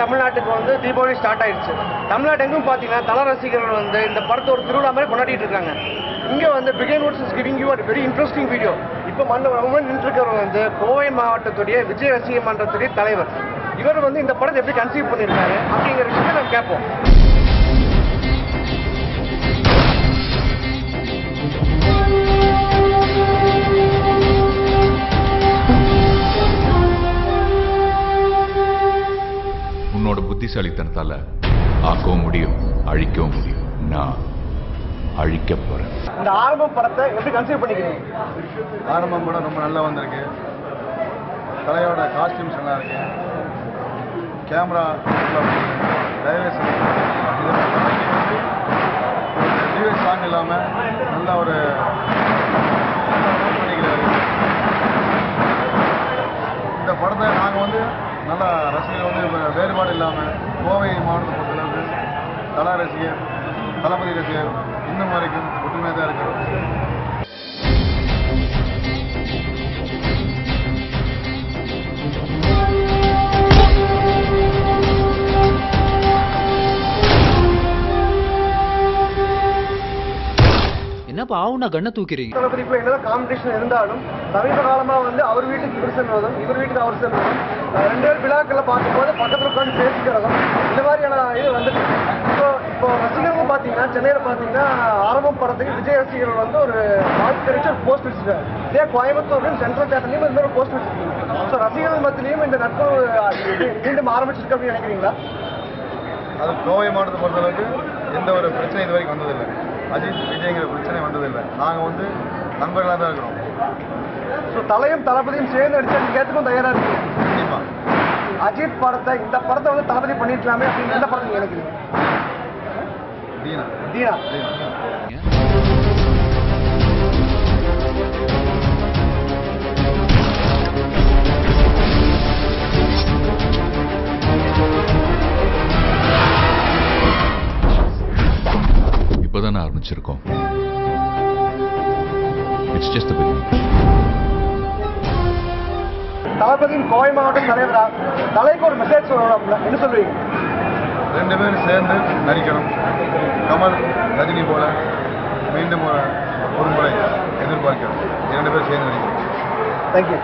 தமிழ்நாட்டுக்கு வந்து தீபாவளி ஸ்டார்ட் ஆயிடுச்சு. தமிழ்நாடு எங்கும் பார்த்தீங்கன்னா தல ரசிகர்கள் வந்து இந்த படத்தை ஒரு திருவிழா மாதிரி கொண்டாடிட்டு இருக்காங்க. இங்கே வந்து begin Woods is giving you a very interesting video. இப்போ நின்றுக்கிறவர் வந்து கோவை மாவட்டத்துடைய விஜய் ரசிக மன்றத்துடைய தலைவர். இவர் வந்து இந்த படத்தை எப்படி கன்சீவ் பண்ணியிருக்காரு அப்படிங்கிற விஷயத்தை நம்ம கேட்போம். உன்னோட புத்திசாலித்தனத்தால ஆக்கவும் முடியும், அழிக்கவும் முடியும். நான் அழிக்க போறேன். இந்த ஆரம்பம் படத்தை எப்படி கன்சீவ் பண்ணிக்கிறீங்க? ஆரம்பம் படம் ரொம்ப நல்லா வந்திருக்கு. தலையோட காஸ்டியூம்ஸ் நல்லா இருக்கு. கேமரா டைரக்ஷன் டிவிஎஸ் சாங் இல்லாமல் நல்ல ஒரு பண்ணிக்கிறாரு. இந்த படத்தை நாங்கள் வந்து நல்லா ரசிகர் வந்து வேறுபாடு இல்லாமல் கோவை மாவட்டத்தை பொறுத்தளவுக்கு தல ரசிகர் தளபதி ரசிகர் இன்னும் வரைக்கும் ஒற்றுமையாக தான் இருக்கிறோம். என்னப்பா ஆவுனா கண்ணை தூக்கிறீங்க? தளபதி இப்போ என்னதான் காம்படிஷன் இருந்தாலும் சமீப காலமாக வந்து அவர் வீட்டுக்கு இவர் செல்வதும் இவர் வீட்டுக்கு அவர் செல்வதும் 2 பேர் விழாக்களை பார்க்கும்போது பக்கத்தில் உட்காந்து பேசிக்கிறதும் இந்த மாதிரியான இது வந்துட்டு இப்போ ரசிகர்கள் பார்த்தீங்கன்னா சென்னையில் பார்த்தீங்கன்னா ஆரம்பம் படத்துக்கு விஜய் ரசிகர்கள் வந்து ஒரு வாழ்க்கை கிடைச்சி ஒரு போஸ்ட் வச்சுருக்காரு. இதே கோயம்புத்தூர்லையும் சென்ட்ரல் தேட்டர்லையும் இந்த ஒரு போஸ்ட் வச்சுருக்கீங்க. ஸோ ரசிகர்கள் மத்தியிலையும் இந்த நட்பு மீண்டும் ஆரம்பிச்சிருக்கு அப்படின்னு நினைக்கிறீங்களா? அது கோவை மாவட்டத்தை பொறுத்தளவுக்கு எந்த ஒரு பிரச்சனை இது வரைக்கும் வந்ததில்லை. அஜித் விஜய்ங்கிற பிரச்சனை வந்ததில்லை. நாங்கள் வந்து நண்பர்களாக தான் இருக்கிறோம். ஸோ தலையும் தளபதியும் சேர்ந்து அடிச்சு நீங்கள் ஏற்றுக்கும் தயாராக இருக்கீங்க? கண்டிப்பாக. அஜித் படத்தை இந்த படத்தை வந்து தளபதி பண்ணிருக்கலாமே அப்படின்னு எந்த படத்தை நினைக்கிறீங்க? தீனா. தீனா. இப்போதானே ஆரம்பிச்சிருக்கோம். It's just the beginning. தளபதியின் கோவை மாவட்டம் தலைவரா தலைக்கு ஒரு மெசேஜ் சொல்லணும், என்ன சொல்லுவீங்க? 2 பேரும் சேர்ந்து நடிக்கணும். கமல் ரஜினி போல மீண்டும் ஒரு முறை எதிர்பார்க்கிறோம். 2 பேரும் சேர்ந்து நடிக்கணும். தேங்க்யூ.